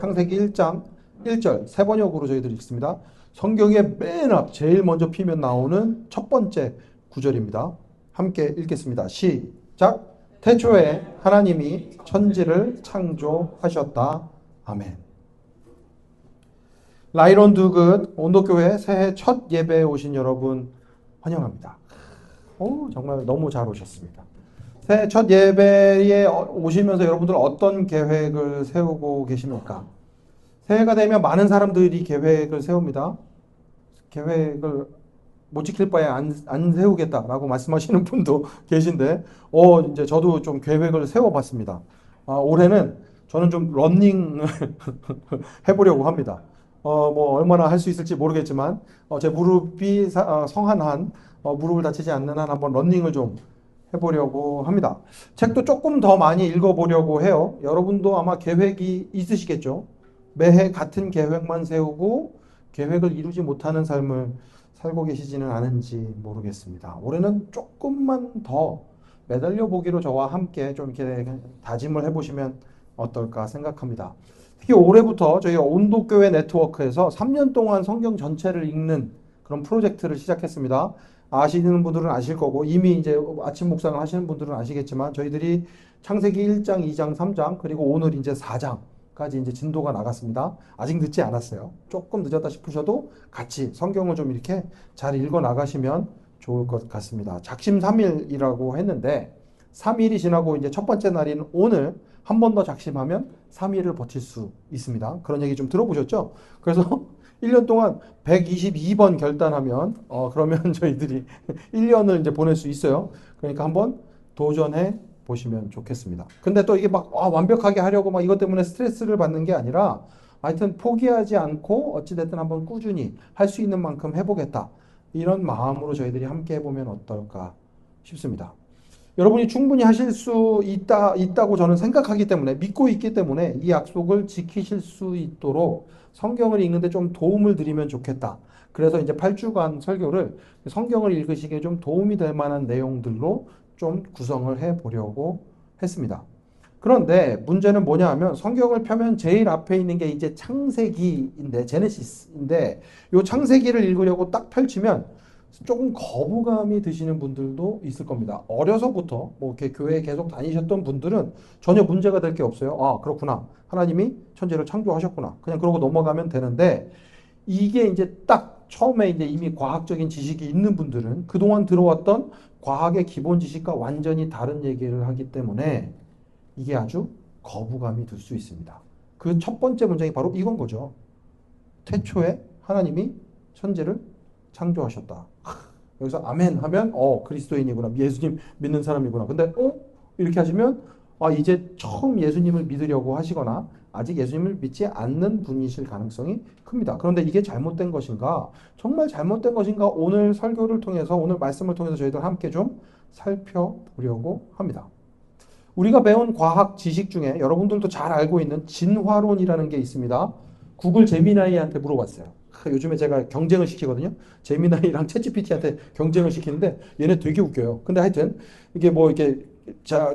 창세기 1장 1절 세 번역으로 저희들이 읽습니다. 성경의 맨 앞 제일 먼저 피면 나오는 첫 번째 구절입니다. 함께 읽겠습니다. 시작. 태초에 하나님이 천지를 창조하셨다. 아멘. 라이론 두긋 온도교회 새해 첫 예배에 오신 여러분 환영합니다. 정말 너무 잘 오셨습니다. 새해 첫 예배에 오시면서 여러분들 어떤 계획을 세우고 계십니까? 새해가 되면 많은 사람들이 계획을 세웁니다. 계획을 못 지킬 바에 안 세우겠다라고 말씀하시는 분도 계신데, 이제 저도 좀 계획을 세워봤습니다. 올해는 저는 좀 러닝 해보려고 합니다. 뭐 얼마나 할 수 있을지 모르겠지만, 제 무릎이 성한 무릎을 다치지 않는 한 한번 러닝을 좀 해보려고 합니다. 책도 조금 더 많이 읽어보려고 해요. 여러분도 아마 계획이 있으시겠죠? 매해 같은 계획만 세우고 계획을 이루지 못하는 삶을 살고 계시지는 않은지 모르겠습니다. 올해는 조금만 더 매달려 보기로 저와 함께 좀 이렇게 다짐을 해보시면 어떨까 생각합니다. 특히 올해부터 저희 온도교회 네트워크에서 3년 동안 성경 전체를 읽는 그런 프로젝트를 시작했습니다. 아시는 분들은 아실 거고 이미 이제 아침 묵상을 하시는 분들은 아시겠지만 저희들이 창세기 1장, 2장, 3장 그리고 오늘 이제 4장까지 이제 진도가 나갔습니다. 아직 늦지 않았어요. 조금 늦었다 싶으셔도 같이 성경을 좀 이렇게 잘 읽어 나가시면 좋을 것 같습니다. 작심 3일이라고 했는데 3일이 지나고 이제 첫 번째 날인 오늘 한 번 더 작심하면 3일을 버틸 수 있습니다. 그런 얘기 좀 들어보셨죠? 그래서 1년 동안 122번 결단하면 그러면 저희들이 1년을 이제 보낼 수 있어요. 그러니까 한번 도전해 보시면 좋겠습니다. 근데 또 이게 막 완벽하게 하려고 막 이것 때문에 스트레스를 받는 게 아니라 하여튼 포기하지 않고 어찌됐든 한번 꾸준히 할 수 있는 만큼 해보겠다. 이런 마음으로 저희들이 함께 해보면 어떨까 싶습니다. 여러분이 충분히 하실 수 있다고 저는 생각하기 때문에 믿고 있기 때문에 이 약속을 지키실 수 있도록 성경을 읽는데 좀 도움을 드리면 좋겠다. 그래서 이제 8주간 설교를 성경을 읽으시기에 좀 도움이 될 만한 내용들로 좀 구성을 해 보려고 했습니다. 그런데 문제는 뭐냐 하면 성경을 펴면 제일 앞에 있는 게 이제 창세기인데 제네시스인데 이 창세기를 읽으려고 딱 펼치면 조금 거부감이 드시는 분들도 있을 겁니다. 어려서부터 뭐 이렇게 교회에 계속 다니셨던 분들은 전혀 문제가 될 게 없어요. 아, 그렇구나. 하나님이 천지를 창조하셨구나. 그냥 그러고 넘어가면 되는데 이게 이제 딱 처음에 이제 이미 과학적인 지식이 있는 분들은 그동안 들어왔던 과학의 기본 지식과 완전히 다른 얘기를 하기 때문에 이게 아주 거부감이 들 수 있습니다. 그 첫 번째 문장이 바로 이건 거죠. 태초에 하나님이 천지를 창조하셨다. 여기서 아멘 하면 그리스도인이구나. 예수님 믿는 사람이구나. 근데 이렇게 하시면 이제 처음 예수님을 믿으려고 하시거나 아직 예수님을 믿지 않는 분이실 가능성이 큽니다. 그런데 이게 잘못된 것인가? 정말 잘못된 것인가? 오늘 설교를 통해서 오늘 말씀을 통해서 저희들 함께 좀 살펴보려고 합니다. 우리가 배운 과학 지식 중에 여러분들도 잘 알고 있는 진화론이라는 게 있습니다. 구글 제미나이한테 물어봤어요. 요즘에 제가 경쟁을 시키거든요. 제미나이랑 챗GPT한테 경쟁을 시키는데 얘네 되게 웃겨요. 근데 하여튼 이게 뭐 이렇게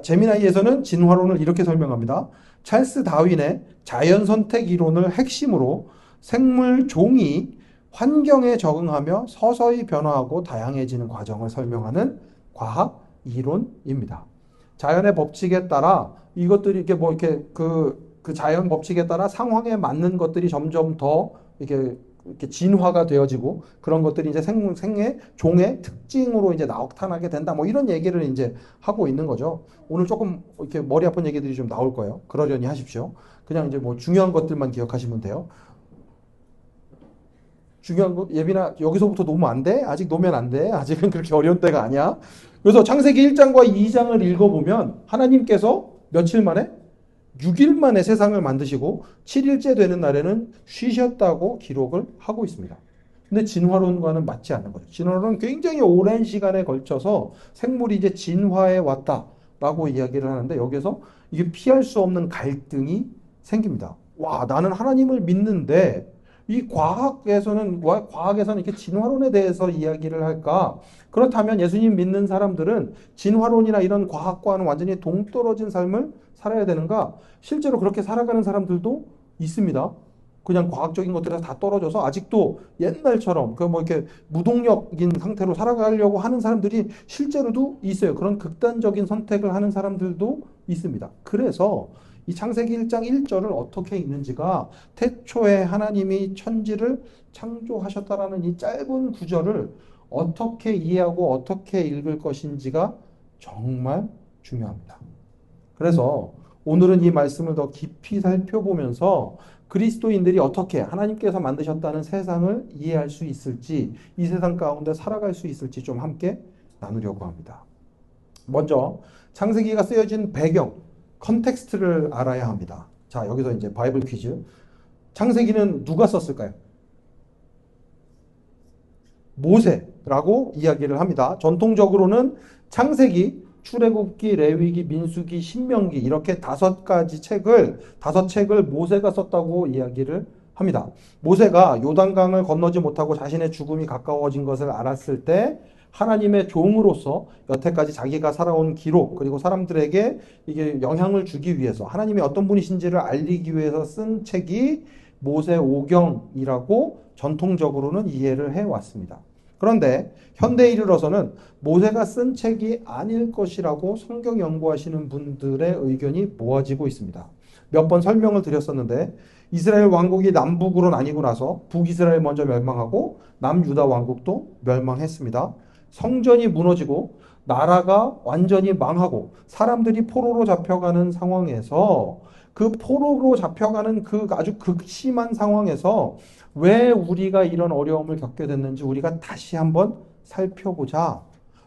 제미나이에서는 진화론을 이렇게 설명합니다. 찰스 다윈의 자연 선택 이론을 핵심으로 생물 종이 환경에 적응하며 서서히 변화하고 다양해지는 과정을 설명하는 과학 이론입니다. 자연의 법칙에 따라 이것들이 이렇게 뭐 이렇게 그 자연 법칙에 따라 상황에 맞는 것들이 점점 더 이렇게 진화가 되어지고 그런 것들이 이제 생의 종의 특징으로 이제 나타나게 된다. 뭐 이런 얘기를 이제 하고 있는 거죠. 오늘 조금 이렇게 머리 아픈 얘기들이 좀 나올 거예요. 그러려니 하십시오. 그냥 이제 뭐 중요한 것들만 기억하시면 돼요. 중요한 것, 예빈아, 여기서부터 놓으면 안 돼? 아직 놓으면 안 돼? 아직은 그렇게 어려운 때가 아니야. 그래서 창세기 1장과 2장을 읽어보면 하나님께서 며칠 만에 6일 만에 세상을 만드시고 7일째 되는 날에는 쉬셨다고 기록을 하고 있습니다. 근데 진화론과는 맞지 않는 거죠. 진화론은 굉장히 오랜 시간에 걸쳐서 생물이 이제 진화해 왔다라고 이야기를 하는데 여기서 이게 피할 수 없는 갈등이 생깁니다. 와, 나는 하나님을 믿는데 이 과학에서는 이렇게 진화론에 대해서 이야기를 할까? 그렇다면 예수님 믿는 사람들은 진화론이나 이런 과학과는 완전히 동떨어진 삶을 살아야 되는가? 실제로 그렇게 살아가는 사람들도 있습니다. 그냥 과학적인 것들에서 다 떨어져서 아직도 옛날처럼 그 뭐 이렇게 무동력인 상태로 살아가려고 하는 사람들이 실제로도 있어요. 그런 극단적인 선택을 하는 사람들도 있습니다. 그래서 이 창세기 1장 1절을 어떻게 읽는지가 태초에 하나님이 천지를 창조하셨다라는 이 짧은 구절을 어떻게 이해하고 어떻게 읽을 것인지가 정말 중요합니다. 그래서 오늘은 이 말씀을 더 깊이 살펴보면서 그리스도인들이 어떻게 하나님께서 만드셨다는 세상을 이해할 수 있을지, 이 세상 가운데 살아갈 수 있을지 좀 함께 나누려고 합니다. 먼저 창세기가 쓰여진 배경, 컨텍스트를 알아야 합니다. 자, 여기서 이제 바이블 퀴즈. 창세기는 누가 썼을까요? 모세라고 이야기를 합니다. 전통적으로는 창세기, 출애굽기, 레위기, 민수기, 신명기 이렇게 다섯 책을 모세가 썼다고 이야기를 합니다. 모세가 요단강을 건너지 못하고 자신의 죽음이 가까워진 것을 알았을 때 하나님의 종으로서 여태까지 자기가 살아온 기록 그리고 사람들에게 이게 영향을 주기 위해서 하나님이 어떤 분이신지를 알리기 위해서 쓴 책이 모세오경이라고 전통적으로는 이해를 해왔습니다. 그런데 현대에 이르러서는 모세가 쓴 책이 아닐 것이라고 성경 연구하시는 분들의 의견이 모아지고 있습니다. 몇 번 설명을 드렸었는데 이스라엘 왕국이 남북으로 나뉘고 나서 북이스라엘 먼저 멸망하고 남유다 왕국도 멸망했습니다. 성전이 무너지고 나라가 완전히 망하고 사람들이 포로로 잡혀가는 상황에서 그 포로로 잡혀가는 그 아주 극심한 상황에서 왜 우리가 이런 어려움을 겪게 됐는지 우리가 다시 한번 살펴보자.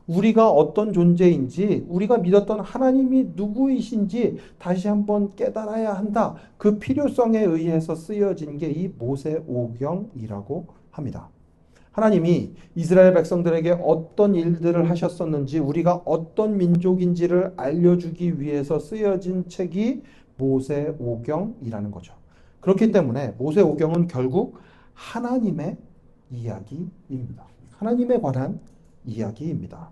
우리가 어떤 존재인지, 우리가 믿었던 하나님이 누구이신지 다시 한번 깨달아야 한다. 그 필요성에 의해서 쓰여진 게 이 모세오경이라고 합니다. 하나님이 이스라엘 백성들에게 어떤 일들을 하셨었는지, 우리가 어떤 민족인지를 알려주기 위해서 쓰여진 책이 모세오경이라는 거죠. 그렇기 때문에 모세오경은 결국 하나님의 이야기입니다. 하나님에 관한 이야기입니다.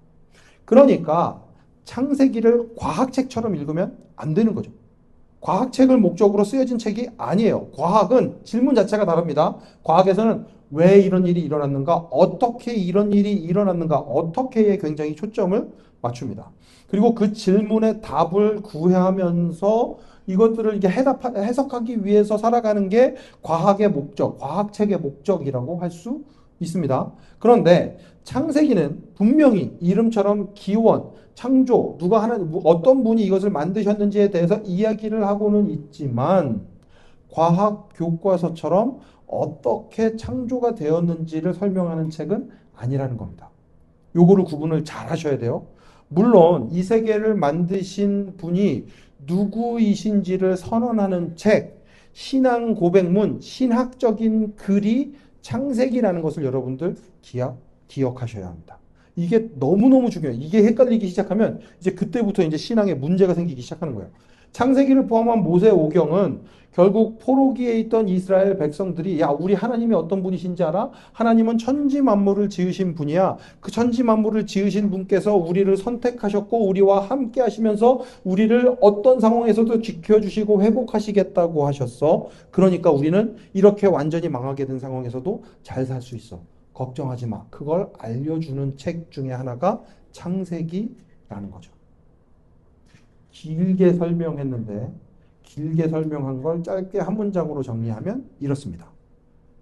그러니까 창세기를 과학책처럼 읽으면 안 되는 거죠. 과학책을 목적으로 쓰여진 책이 아니에요. 과학은 질문 자체가 다릅니다. 과학에서는 왜 이런 일이 일어났는가, 어떻게 이런 일이 일어났는가, 어떻게에 굉장히 초점을 맞춥니다. 그리고 그 질문의 답을 구해하면서 이것들을 이렇게 해석하기 위해서 살아가는 게 과학의 목적, 과학책의 목적이라고 할 수 있습니다. 그런데 창세기는 분명히 이름처럼 기원, 창조, 누가 어떤 분이 이것을 만드셨는지에 대해서 이야기를 하고는 있지만 과학 교과서처럼 어떻게 창조가 되었는지를 설명하는 책은 아니라는 겁니다. 요거를 구분을 잘 하셔야 돼요. 물론 이 세계를 만드신 분이 누구이신지를 선언하는 책, 신앙 고백문, 신학적인 글이 창세기라는 것을 여러분들 기억하셔야 합니다. 이게 너무너무 중요해요. 이게 헷갈리기 시작하면 이제 그때부터 이제 신앙에 문제가 생기기 시작하는 거예요. 창세기를 포함한 모세오경은 결국 포로기에 있던 이스라엘 백성들이 야, 우리 하나님이 어떤 분이신지 알아? 하나님은 천지 만물을 지으신 분이야. 그 천지 만물을 지으신 분께서 우리를 선택하셨고 우리와 함께 하시면서 우리를 어떤 상황에서도 지켜주시고 회복하시겠다고 하셨어. 그러니까 우리는 이렇게 완전히 망하게 된 상황에서도 잘 살 수 있어. 걱정하지 마. 그걸 알려주는 책 중에 하나가 창세기라는 거죠. 길게 설명했는데 길게 설명한 걸 짧게 한 문장으로 정리하면 이렇습니다.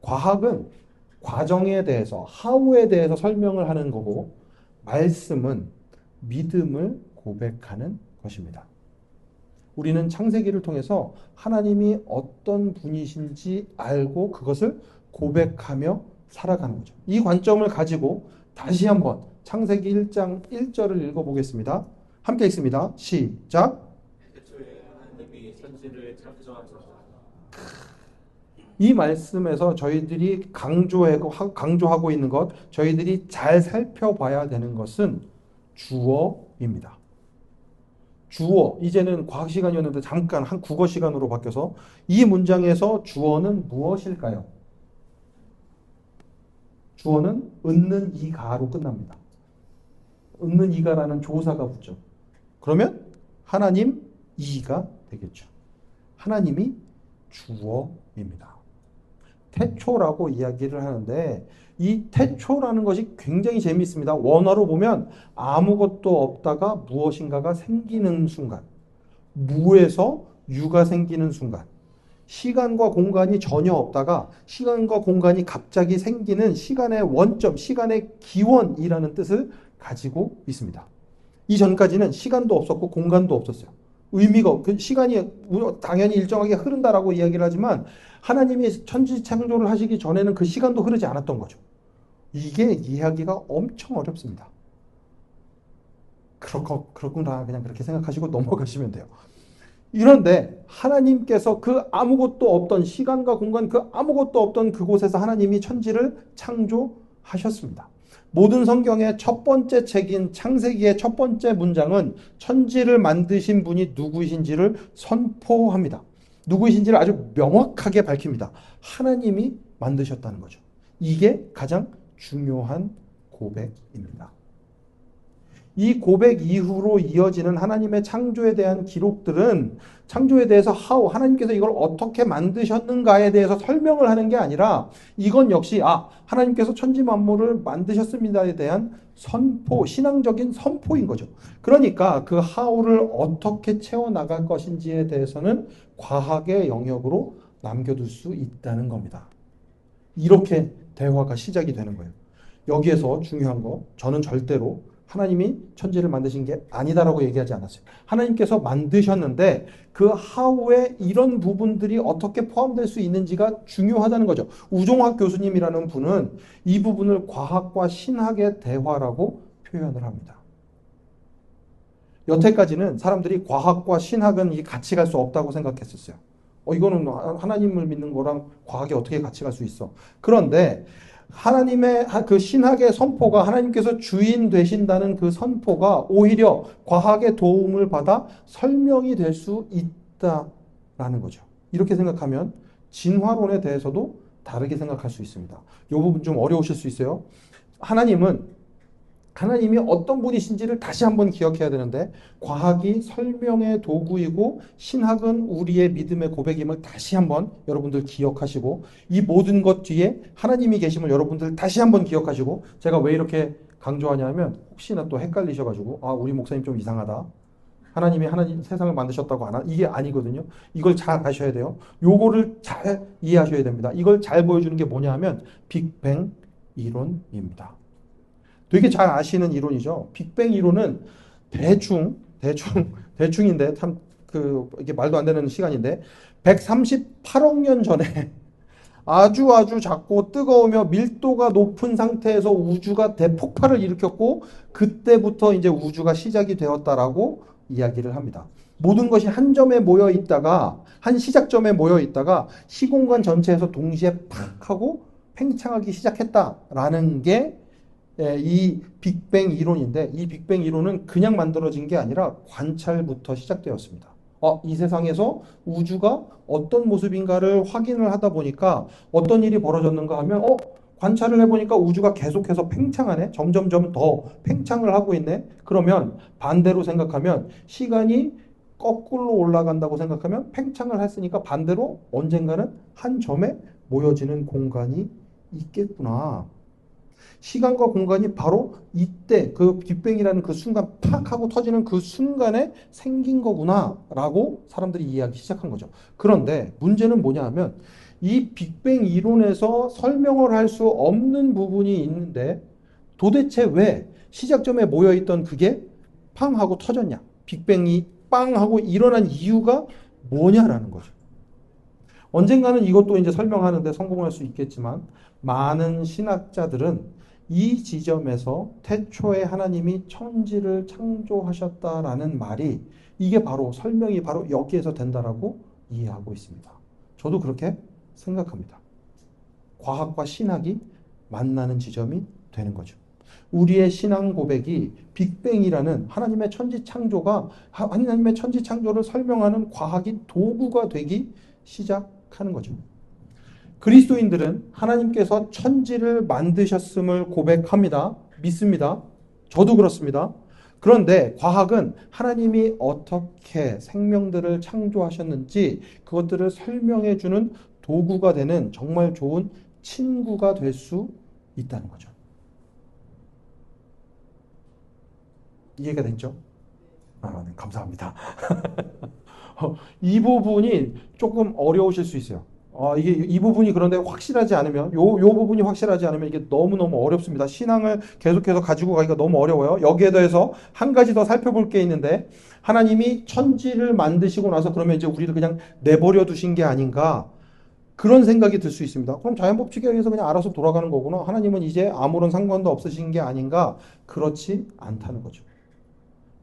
과학은 과정에 대해서, how에 대해서 설명을 하는 거고 말씀은 믿음을 고백하는 것입니다. 우리는 창세기를 통해서 하나님이 어떤 분이신지 알고 그것을 고백하며 살아가는 거죠. 이 관점을 가지고 다시 한번 창세기 1장 1절을 읽어보겠습니다. 함께 읽습니다. 시작. 이 말씀에서 저희들이 강조하고 있는 것, 저희들이 잘 살펴봐야 되는 것은 주어입니다. 주어, 이제는 과학 시간이었는데 잠깐 한 국어 시간으로 바뀌어서 이 문장에서 주어는 무엇일까요? 주어는 은는 이가로 끝납니다. 은는 이가라는 조사가 붙죠. 그러면 하나님 이가 되겠죠. 하나님이 주어 태초라고 이야기를 하는데 이 태초라는 것이 굉장히 재미있습니다. 원어로 보면 아무것도 없다가 무엇인가가 생기는 순간, 무에서 유가 생기는 순간, 시간과 공간이 전혀 없다가 시간과 공간이 갑자기 생기는 시간의 원점, 시간의 기원이라는 뜻을 가지고 있습니다. 이전까지는 시간도 없었고 공간도 없었어요. 의미가 그 시간이 당연히 일정하게 흐른다라고 이야기를 하지만 하나님이 천지창조를 하시기 전에는 그 시간도 흐르지 않았던 거죠. 이게 이해하기가 엄청 어렵습니다. 그렇구나 그냥 그렇게 생각하시고 넘어가시면 돼요. 이런데 하나님께서 그 아무것도 없던 시간과 공간 그 아무것도 없던 그곳에서 하나님이 천지를 창조하셨습니다. 모든 성경의 첫 번째 책인 창세기의 첫 번째 문장은 천지를 만드신 분이 누구이신지를 선포합니다. 누구이신지를 아주 명확하게 밝힙니다. 하나님이 만드셨다는 거죠. 이게 가장 중요한 고백입니다. 이 고백 이후로 이어지는 하나님의 창조에 대한 기록들은 창조에 대해서 하나님께서 이걸 어떻게 만드셨는가에 대해서 설명을 하는 게 아니라 이건 역시 하나님께서 천지 만물을 만드셨습니다에 대한 선포, 신앙적인 선포인 거죠. 그러니까 그 how를 어떻게 채워나갈 것인지에 대해서는 과학의 영역으로 남겨둘 수 있다는 겁니다. 이렇게 대화가 시작이 되는 거예요. 여기에서 중요한 거, 저는 절대로 하나님이 천지를 만드신 게 아니다라고 얘기하지 않았어요. 하나님께서 만드셨는데 그 how에 이런 부분들이 어떻게 포함될 수 있는지가 중요하다는 거죠. 우종학 교수님이라는 분은 이 부분을 과학과 신학의 대화라고 표현을 합니다. 여태까지는 사람들이 과학과 신학은 같이 갈 수 없다고 생각했었어요. 이거는 하나님을 믿는 거랑 과학이 어떻게 같이 갈 수 있어. 그런데 하나님의 그 신학의 선포가 하나님께서 주인 되신다는 그 선포가 오히려 과학의 도움을 받아 설명이 될 수 있다라는 거죠. 이렇게 생각하면 진화론에 대해서도 다르게 생각할 수 있습니다. 이 부분 좀 어려우실 수 있어요. 하나님이 어떤 분이신지를 다시 한번 기억해야 되는데 과학이 설명의 도구이고 신학은 우리의 믿음의 고백임을 다시 한번 여러분들 기억하시고 이 모든 것 뒤에 하나님이 계심을 여러분들 다시 한번 기억하시고 제가 왜 이렇게 강조하냐면 혹시나 또 헷갈리셔가지고 우리 목사님 좀 이상하다. 하나님 세상을 만드셨다고 하나? 이게 아니거든요. 이걸 잘 아셔야 돼요. 요거를 잘 이해하셔야 됩니다. 이걸 잘 보여주는 게 뭐냐 하면 빅뱅 이론입니다. 되게 잘 아시는 이론이죠. 빅뱅 이론은 대충인데 참 이게 말도 안 되는 시간인데 138억 년 전에 아주 작고 뜨거우며 밀도가 높은 상태에서 우주가 대폭발을 일으켰고 그때부터 이제 우주가 시작이 되었다라고 이야기를 합니다. 모든 것이 한 점에 모여 있다가 한 시작점에 모여 있다가 시공간 전체에서 동시에 팍 하고 팽창하기 시작했다라는 게 이 빅뱅 이론인데 이 빅뱅 이론은 그냥 만들어진 게 아니라 관찰부터 시작되었습니다. 이 세상에서 우주가 어떤 모습인가를 확인을 하다 보니까 어떤 일이 벌어졌는가 하면 관찰을 해보니까 우주가 계속해서 팽창하네. 점점점 더 팽창을 하고 있네. 그러면 반대로 생각하면 시간이 거꾸로 올라간다고 생각하면 팽창을 했으니까 반대로 언젠가는 한 점에 모여지는 공간이 있겠구나. 시간과 공간이 바로 이때 그 빅뱅이라는 그 순간 팍 하고 터지는 그 순간에 생긴 거구나 라고 사람들이 이해하기 시작한 거죠. 그런데 문제는 뭐냐 하면 이 빅뱅 이론에서 설명을 할 수 없는 부분이 있는데 도대체 왜 시작점에 모여있던 그게 팡 하고 터졌냐, 빅뱅이 빵 하고 일어난 이유가 뭐냐라는 거죠. 언젠가는 이것도 이제 설명하는데 성공할 수 있겠지만 많은 신학자들은 이 지점에서 태초에 하나님이 천지를 창조하셨다라는 말이 이게 바로 설명이 바로 여기에서 된다라고 이해하고 있습니다. 저도 그렇게 생각합니다. 과학과 신학이 만나는 지점이 되는 거죠. 우리의 신앙 고백이 빅뱅이라는 하나님의 천지 창조를 설명하는 과학이 도구가 되기 시작하는 거죠. 그리스도인들은 하나님께서 천지를 만드셨음을 고백합니다. 믿습니다. 저도 그렇습니다. 그런데 과학은 하나님이 어떻게 생명들을 창조하셨는지 그것들을 설명해주는 도구가 되는 정말 좋은 친구가 될 수 있다는 거죠. 이해가 됐죠? 아, 네, 감사합니다. 이 부분이 조금 어려우실 수 있어요. 이게 이 부분이 그런데 확실하지 않으면 요 부분이 확실하지 않으면 이게 너무너무 어렵습니다. 신앙을 계속해서 가지고 가기가 너무 어려워요. 여기에 대해서 한 가지 더 살펴볼 게 있는데 하나님이 천지를 만드시고 나서 그러면 이제 우리를 그냥 내버려 두신 게 아닌가 그런 생각이 들 수 있습니다. 그럼 자연 법칙에 의해서 그냥 알아서 돌아가는 거구나. 하나님은 이제 아무런 상관도 없으신 게 아닌가? 그렇지 않다는 거죠.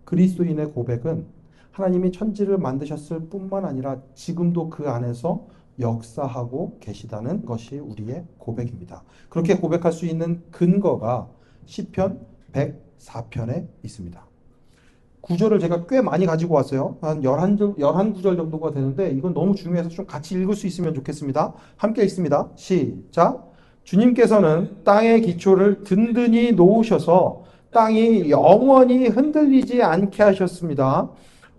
그리스도인의 고백은 하나님이 천지를 만드셨을 뿐만 아니라 지금도 그 안에서 역사하고 계시다는 것이 우리의 고백입니다. 그렇게 고백할 수 있는 근거가 시편 104편에 있습니다. 구절을 제가 꽤 많이 가지고 왔어요. 한 11구절 정도가 되는데 이건 너무 중요해서 좀 같이 읽을 수 있으면 좋겠습니다. 함께 읽습니다. 시작. 주님께서는 땅의 기초를 든든히 놓으셔서 땅이 영원히 흔들리지 않게 하셨습니다.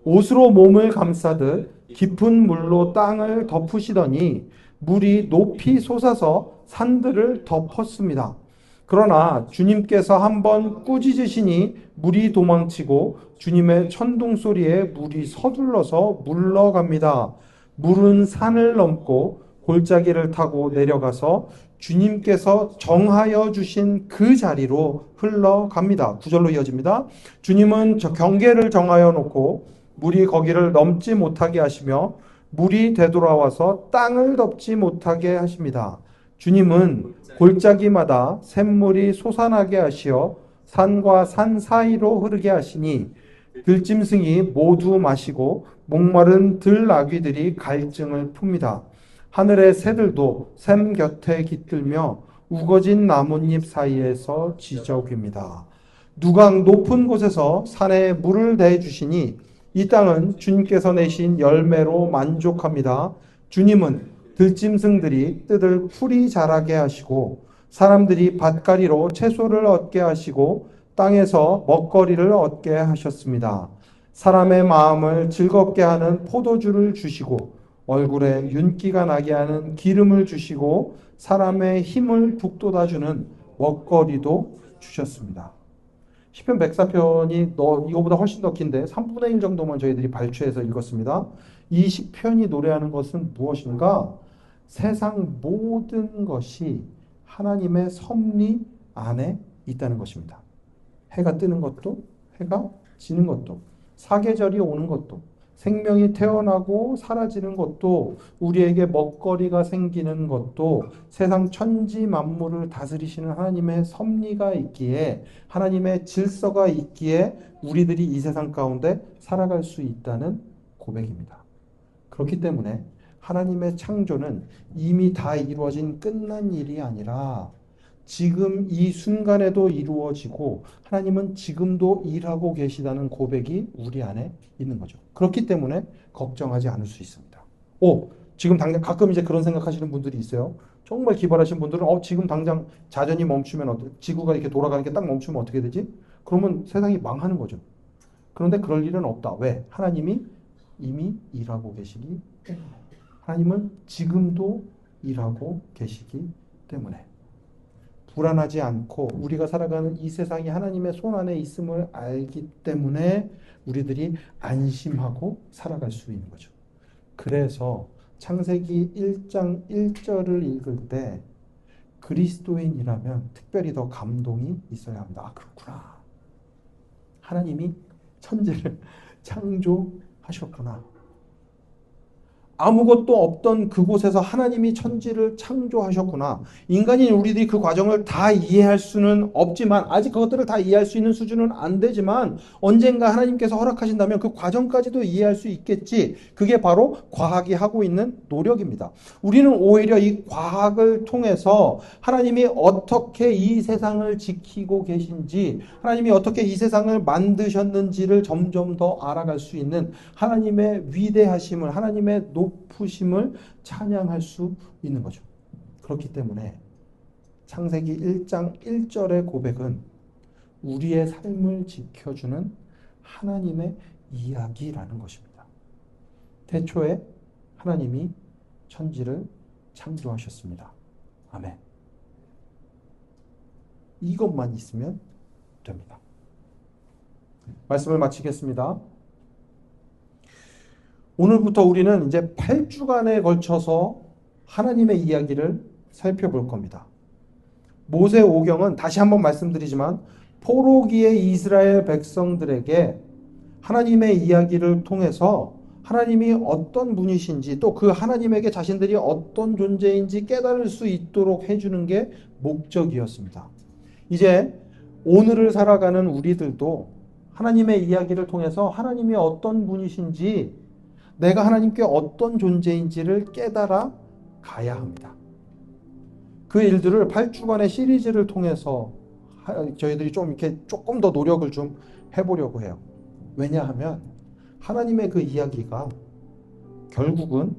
옷으로 몸을 감싸듯 깊은 물로 땅을 덮으시더니 물이 높이 솟아서 산들을 덮었습니다. 그러나 주님께서 한번 꾸짖으시니 물이 도망치고 주님의 천둥 소리에 물이 서둘러서 물러갑니다. 물은 산을 넘고 골짜기를 타고 내려가서 주님께서 정하여 주신 그 자리로 흘러갑니다. 구절로 이어집니다. 주님은 저 경계를 정하여 놓고 물이 거기를 넘지 못하게 하시며 물이 되돌아와서 땅을 덮지 못하게 하십니다. 주님은 골짜기마다 샘물이 솟아나게 하시어 산과 산 사이로 흐르게 하시니 들짐승이 모두 마시고 목마른 들나귀들이 갈증을 풉니다. 하늘의 새들도 샘 곁에 깃들며 우거진 나뭇잎 사이에서 지저귀입니다. 누가 높은 곳에서 산에 물을 대해 주시니 이 땅은 주님께서 내신 열매로 만족합니다. 주님은 들짐승들이 뜯을 풀이 자라게 하시고 사람들이 밭가리로 채소를 얻게 하시고 땅에서 먹거리를 얻게 하셨습니다. 사람의 마음을 즐겁게 하는 포도주를 주시고 얼굴에 윤기가 나게 하는 기름을 주시고 사람의 힘을 북돋아주는 먹거리도 주셨습니다. 시편 104편이 이거보다 훨씬 더 긴데 3분의 1 정도만 저희들이 발췌해서 읽었습니다. 이 시편이 노래하는 것은 무엇인가? 세상 모든 것이 하나님의 섭리 안에 있다는 것입니다. 해가 뜨는 것도, 해가 지는 것도, 사계절이 오는 것도, 생명이 태어나고 사라지는 것도, 우리에게 먹거리가 생기는 것도 세상 천지 만물을 다스리시는 하나님의 섭리가 있기에, 하나님의 질서가 있기에 우리들이 이 세상 가운데 살아갈 수 있다는 고백입니다. 그렇기 때문에 하나님의 창조는 이미 다 이루어진 끝난 일이 아니라 지금 이 순간에도 이루어지고 하나님은 지금도 일하고 계시다는 고백이 우리 안에 있는 거죠. 그렇기 때문에 걱정하지 않을 수 있습니다. 지금 당장 가끔 이제 그런 생각하시는 분들이 있어요. 정말 기발하신 분들은 지금 당장 자전이 멈추면 지구가 이렇게 돌아가는 게 딱 멈추면 어떻게 되지? 그러면 세상이 망하는 거죠. 그런데 그럴 일은 없다. 왜? 하나님이 이미 일하고 계시기 때문에. 하나님은 지금도 일하고 계시기 때문에. 불안하지 않고 우리가 살아가는 이 세상이 하나님의 손 안에 있음을 알기 때문에 우리들이 안심하고 살아갈 수 있는 거죠. 그래서 창세기 1장 1절을 읽을 때 그리스도인이라면 특별히 더 감동이 있어야 합니다. 그렇구나. 하나님이 천지를 창조하셨구나. 아무것도 없던 그곳에서 하나님이 천지를 창조하셨구나. 인간인 우리들이 그 과정을 다 이해할 수는 없지만, 아직 그것들을 다 이해할 수 있는 수준은 안 되지만, 언젠가 하나님께서 허락하신다면 그 과정까지도 이해할 수 있겠지. 그게 바로 과학이 하고 있는 노력입니다. 우리는 오히려 이 과학을 통해서 하나님이 어떻게 이 세상을 지키고 계신지, 하나님이 어떻게 이 세상을 만드셨는지를 점점 더 알아갈 수 있는 하나님의 위대하심을, 하나님의 높으심을 찬양할 수 있는 거죠. 그렇기 때문에 창세기 1장 1절의 고백은 우리의 삶을 지켜주는 하나님의 이야기라는 것입니다. 태초에 하나님이 천지를 창조하셨습니다. 아멘. 이것만 있으면 됩니다. 말씀을 마치겠습니다. 오늘부터 우리는 이제 8주간에 걸쳐서 하나님의 이야기를 살펴볼 겁니다. 모세오경은 다시 한번 말씀드리지만 포로기의 이스라엘 백성들에게 하나님의 이야기를 통해서 하나님이 어떤 분이신지 또 그 하나님에게 자신들이 어떤 존재인지 깨달을 수 있도록 해주는 게 목적이었습니다. 이제 오늘을 살아가는 우리들도 하나님의 이야기를 통해서 하나님이 어떤 분이신지 내가 하나님께 어떤 존재인지를 깨달아 가야 합니다. 그 일들을 8주간의 시리즈를 통해서 저희들이 좀 이렇게 조금 더 노력을 좀 해보려고 해요. 왜냐하면 하나님의 그 이야기가 결국은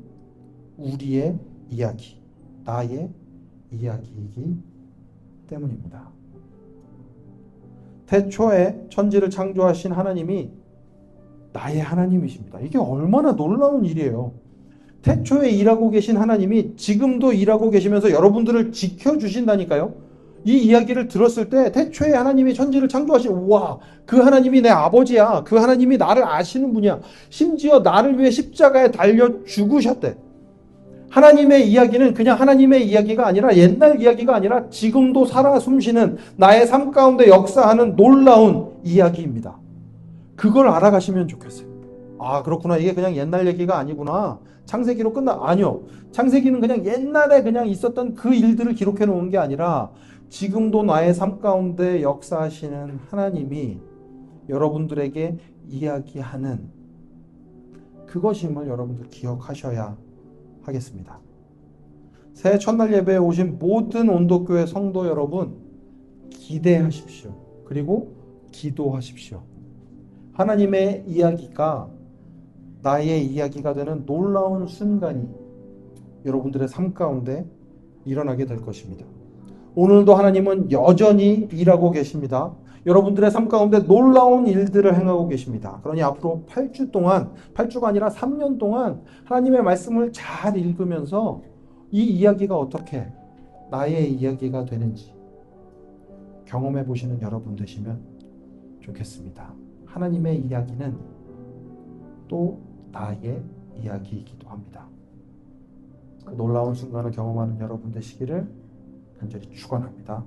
우리의 이야기, 나의 이야기이기 때문입니다. 태초에 천지를 창조하신 하나님이 나의 하나님이십니다. 이게 얼마나 놀라운 일이에요. 태초에 일하고 계신 하나님이 지금도 일하고 계시면서 여러분들을 지켜주신다니까요. 이 이야기를 들었을 때 태초에 하나님이 천지를 창조하신 우와 그 하나님이 내 아버지야. 그 하나님이 나를 아시는 분이야. 심지어 나를 위해 십자가에 달려 죽으셨대. 하나님의 이야기는 그냥 하나님의 이야기가 아니라 옛날 이야기가 아니라 지금도 살아 숨쉬는 나의 삶 가운데 역사하는 놀라운 이야기입니다. 그걸 알아가시면 좋겠어요. 아 그렇구나. 이게 그냥 옛날 얘기가 아니구나. 창세기로 아니요. 창세기는 그냥 옛날에 그냥 있었던 그 일들을 기록해 놓은 게 아니라 지금도 나의 삶 가운데 역사하시는 하나님이 여러분들에게 이야기하는 그것임을 여러분들 기억하셔야 하겠습니다. 새해 첫날 예배에 오신 모든 온도교회 성도 여러분 기대하십시오. 그리고 기도하십시오. 하나님의 이야기가 나의 이야기가 되는 놀라운 순간이 여러분들의 삶 가운데 일어나게 될 것입니다. 오늘도 하나님은 여전히 일하고 계십니다. 여러분들의 삶 가운데 놀라운 일들을 행하고 계십니다. 그러니 앞으로 8주 동안, 8주가 아니라 3년 동안 하나님의 말씀을 잘 읽으면서 이 이야기가 어떻게 나의 이야기가 되는지 경험해 보시는 여러분 되시면 좋겠습니다. 하나님의 이야기는 또 나의 이야기이기도 합니다. 그 놀라운 순간을 경험하는 여러분 되시기를 간절히 축원합니다.